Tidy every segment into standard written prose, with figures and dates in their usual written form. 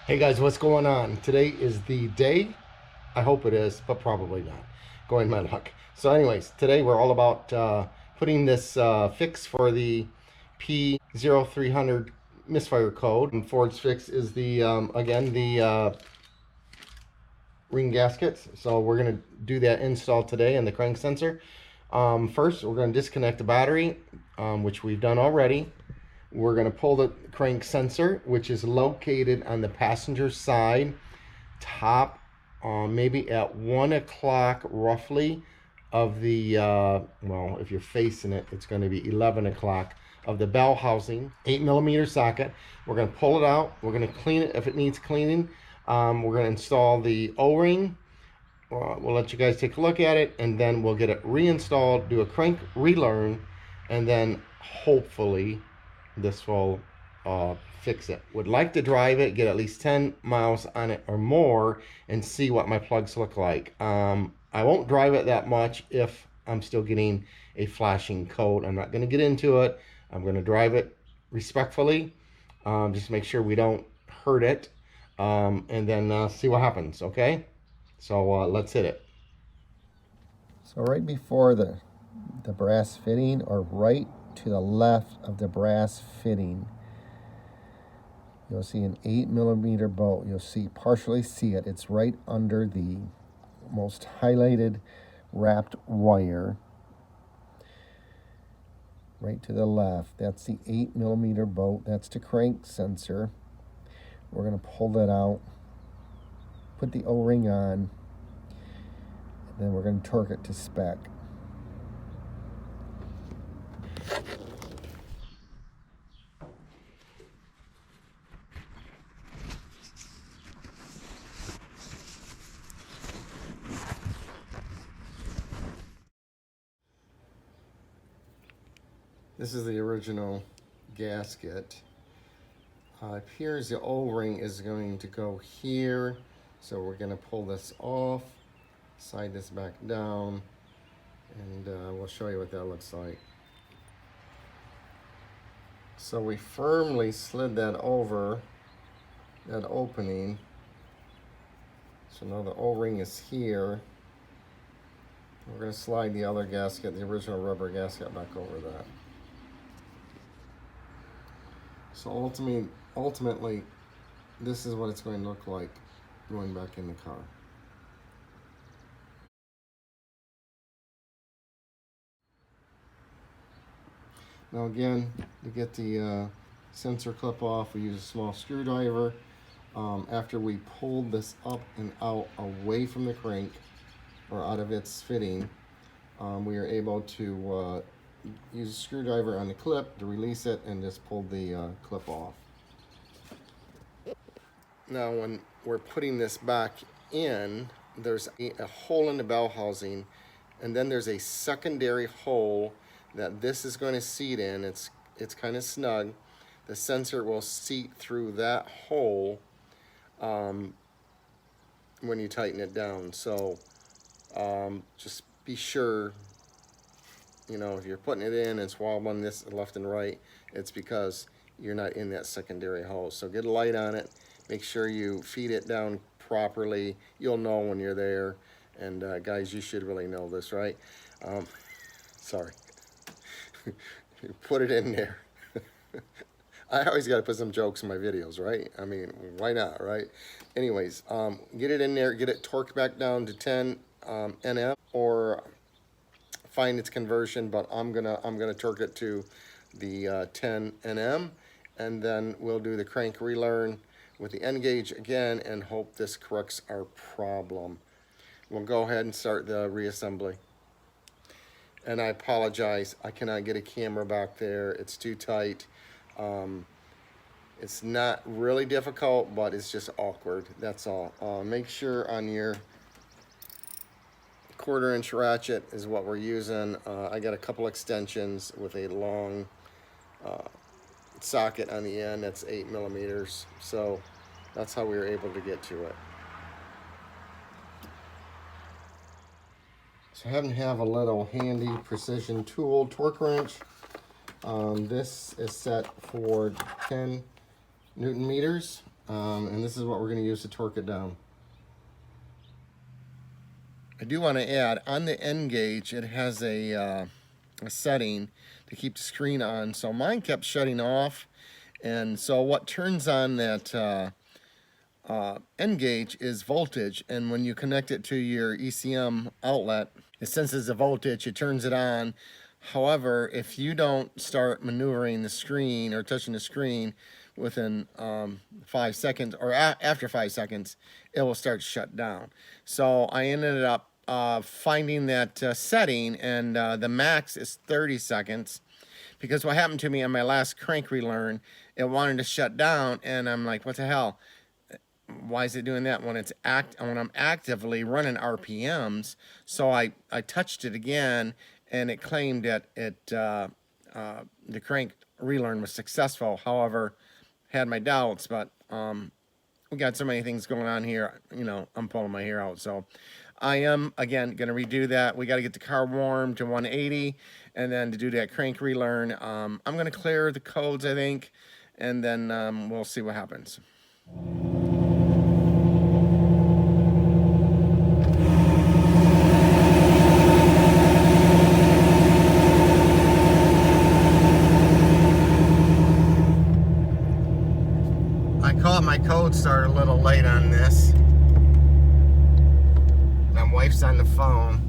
Hey guys, what's going on? Today is the day, I hope it is, but probably not. Going my luck. So anyways, today we're all about putting this fix for the P0300 Misfire code. And Ford's fix is the, again, the ring gaskets. So we're going to do that install today in the crank sensor. First, we're going to disconnect the battery, which we've done already. We're going to pull the crank sensor, which is located on the passenger side top, maybe at 1 o'clock roughly of the, well, if you're facing it, it's going to be 11 o'clock of the bell housing, 8mm socket. We're going to pull it out. We're going to clean it if it needs cleaning. We're going to install the O-ring. We'll let you guys take a look at it, and then we'll get it reinstalled, do a crank relearn, and then hopefully this will fix it. Would like to drive it, get at least 10 miles on it or more, and see what my plugs look like. I won't drive it that much if I'm still getting a flashing code. I'm not going to get into it. I'm going to drive it respectfully, just make sure we don't hurt it, and then see what happens. Okay, so let's hit it. So right before the brass fitting, or right to the left of the brass fitting, you'll see an 8mm bolt. You'll partially see it. It's right under the most highlighted wrapped wire. Right to the left, that's the 8mm bolt. That's the crank sensor. We're going to pull that out, put the O-ring on, and then we're going to torque it to spec. This is the original gasket. It appears the O-ring is going to go here, so we're going to pull this off, slide this back down, and we'll show you what that looks like. So we firmly slid that over that opening. So now the O-ring is here. We're going to slide the other gasket, the original rubber gasket, back over that. So ultimately, this is what it's going to look like going back in the car. Now again, to get the sensor clip off, we use a small screwdriver. After we pulled this up and out away from the crank, or out of its fitting, we are able to use a screwdriver on the clip to release it and just pull the clip off. Now when we're putting this back in, there's a hole in the bell housing, and then there's a secondary hole that this is going to seat in. It's kind of snug. The sensor will seat through that hole when you tighten it down. So just be sure, you know, if you're putting it in and it's wobbling this left and right, it's because you're not in that secondary hole. So get a light on it, make sure you feed it down properly. You'll know when you're there, and guys, you should really know this, right? Sorry. Put it in there. I always got to put some jokes in my videos, right? I mean, why not, right? Anyways, get it in there, get it torqued back down to 10 Nm, or find its conversion, but I'm gonna torque it to the 10 Nm, and then we'll do the crank relearn with the N gauge again and hope this corrects our problem. We'll go ahead and start the reassembly. And I apologize, I cannot get a camera back there. It's too tight. It's not really difficult, but it's just awkward. That's all. Make sure on your 1/4-inch ratchet is what we're using. I got a couple extensions with a long socket on the end that's 8 millimeters. So that's how we were able to get to it. So I happen to have a little handy precision tool torque wrench. This is set for 10 Newton meters, and this is what we're going to use to torque it down. I do want to add, on the end gauge, it has a setting to keep the screen on. So mine kept shutting off, and so what turns on that end gauge is voltage, and when you connect it to your ECM outlet, it senses the voltage, it turns it on. However, if you don't start maneuvering the screen or touching the screen within 5 seconds or after 5 seconds, it will start to shut down. So I ended up finding that setting, and the max is 30 seconds. Because what happened to me on my last crank relearn, it wanted to shut down, and I'm like, what the hell? Why is it doing that when I'm actively running RPMs? So I touched it again, and it claimed that the crank relearn was successful. However, had my doubts, but we got so many things going on here, you know, I'm pulling my hair out. So I am, again, going to redo that. We got to get the car warm to 180, and then to do that crank relearn, I'm going to clear the codes, I think, and then we'll see what happens. My code started a little late on this. My wife's on the phone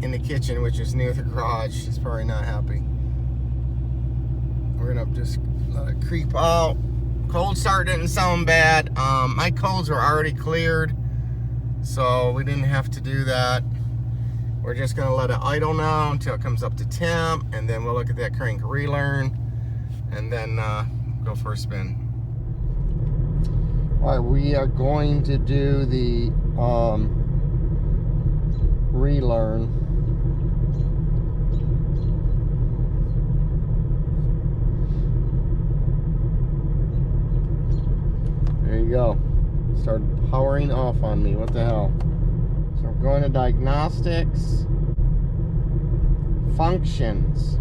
in the kitchen, which is near the garage. She's probably not happy. We're gonna just let it creep out. Cold start didn't sound bad. My codes were already cleared, so we didn't have to do that. We're just gonna let it idle now until it comes up to temp, and then we'll look at that crank relearn, and then go for a spin. All right, we are going to do the relearn. There you go. Started powering off on me. What the hell? So we're going to diagnostics, functions.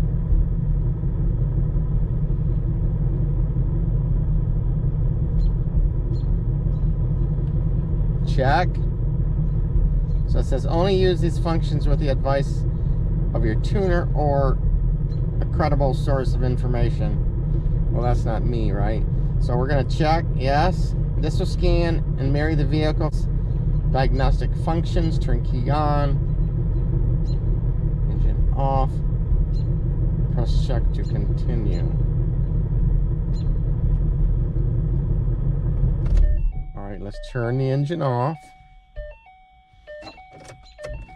Check. So it says only use these functions with the advice of your tuner or a credible source of information. Well, that's not me, right? So we're going to check. Yes. This will scan and marry the vehicle's diagnostic functions. Turn key on. Engine off. Press check to continue. Let's turn the engine off.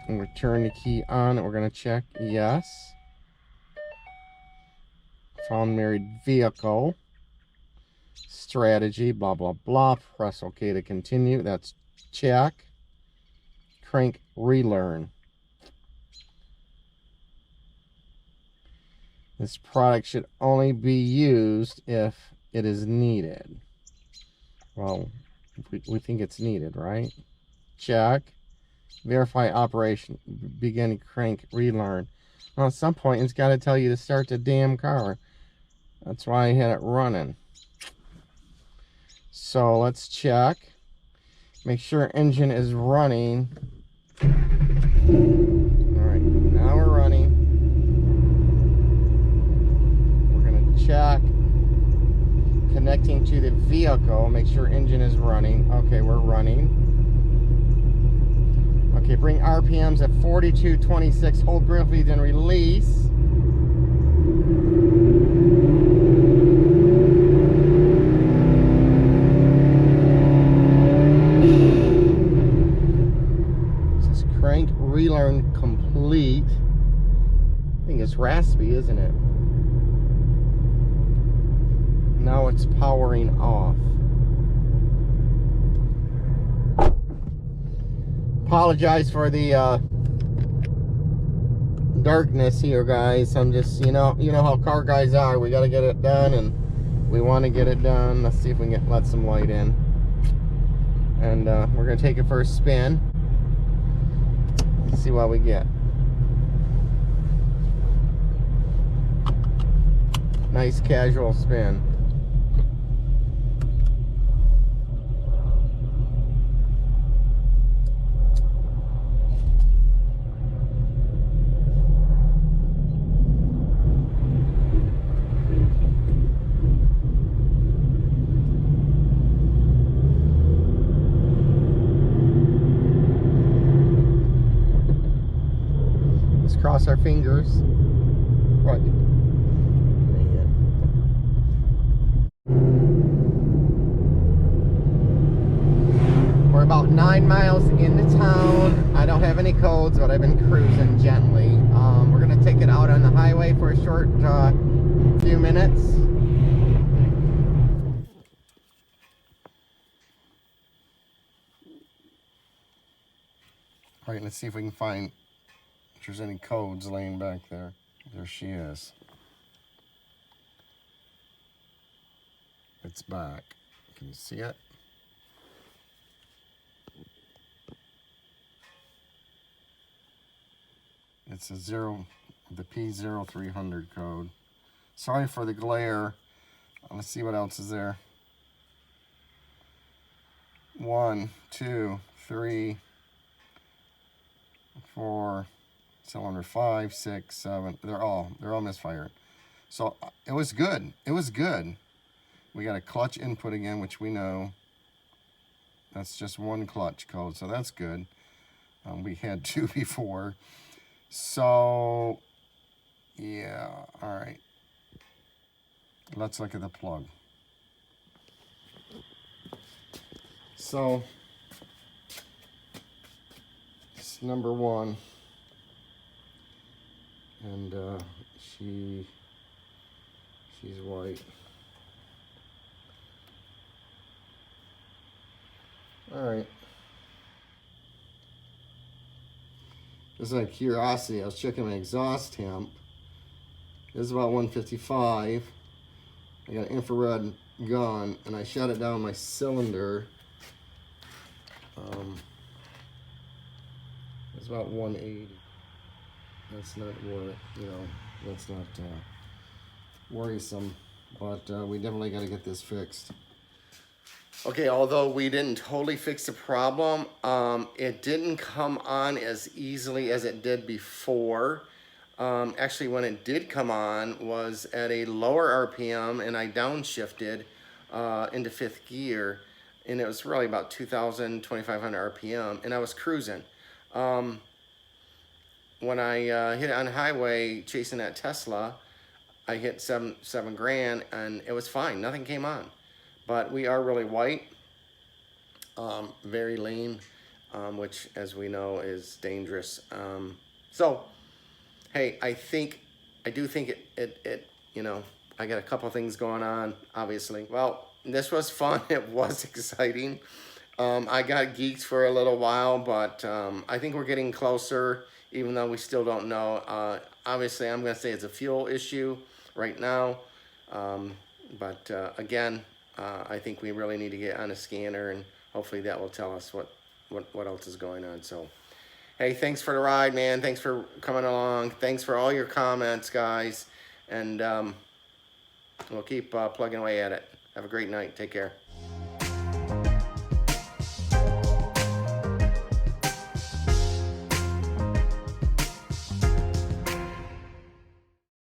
And we turn the key on, and we're going to check yes. Found married vehicle. Strategy, blah, blah, blah. Press OK to continue. That's check. Crank relearn. This product should only be used if it is needed. Well, we think it's needed, right? Check. Verify operation. Begin crank relearn. Well, at some point, it's got to tell you to start the damn car. That's why I had it running. So let's check. Make sure engine is running. All right, now we're running. We're going to check. Connecting to the vehicle, make sure engine is running. Okay, we're running. Okay, bring RPMs at 42.26. Hold briefly, then release. This is crank relearn complete. I think it's raspy, isn't it? Now it's powering off. Apologize for the darkness here, guys. I'm just, you know how car guys are. We got to get it done, and we want to get it done. Let's see if we can let some light in. And we're going to take it for a spin. Let's see what we get. Nice casual spin. Cross our fingers. Right. We're about 9 miles into town. I don't have any codes, but I've been cruising gently. We're gonna take it out on the highway for a short few minutes. All right, let's see if we can find if there's any codes laying back there. There she is. It's back. Can you see it? It's the P0300 code. Sorry for the glare. Let's see what else is there. 1, 2, 3, 4, cylinder 5, 6, 7. They're all misfired. So it was good. It was good. We got a clutch input again, which we know. That's just one clutch code, so that's good. We had 2 before. So, yeah, all right. Let's look at the plug. So, it's number 1. And she's white. All right. Just out of curiosity, I was checking my exhaust temp. This is about 155. I got an infrared gun, and I shut it down my cylinder. It's about 180. That's not that's not worrisome, but we definitely got to get this fixed. Okay, although we didn't totally fix the problem, it didn't come on as easily as it did before. Actually, when it did come on was at a lower RPM, and I downshifted into 5th gear, and it was really about 2,000, 2,500 RPM, and I was cruising. When I hit it on the highway chasing that Tesla, I hit seven grand, and it was fine. Nothing came on. But we are really white, very lean, which, as we know, is dangerous. So, hey, I do think it I got a couple things going on, obviously. Well, this was fun. It was exciting. I got geeks for a little while, but I think we're getting closer, even though we still don't know. Obviously, I'm going to say it's a fuel issue right now. But again, I think we really need to get on a scanner, and hopefully that will tell us what else is going on. So, hey, thanks for the ride, man. Thanks for coming along. Thanks for all your comments, guys. And we'll keep plugging away at it. Have a great night. Take care.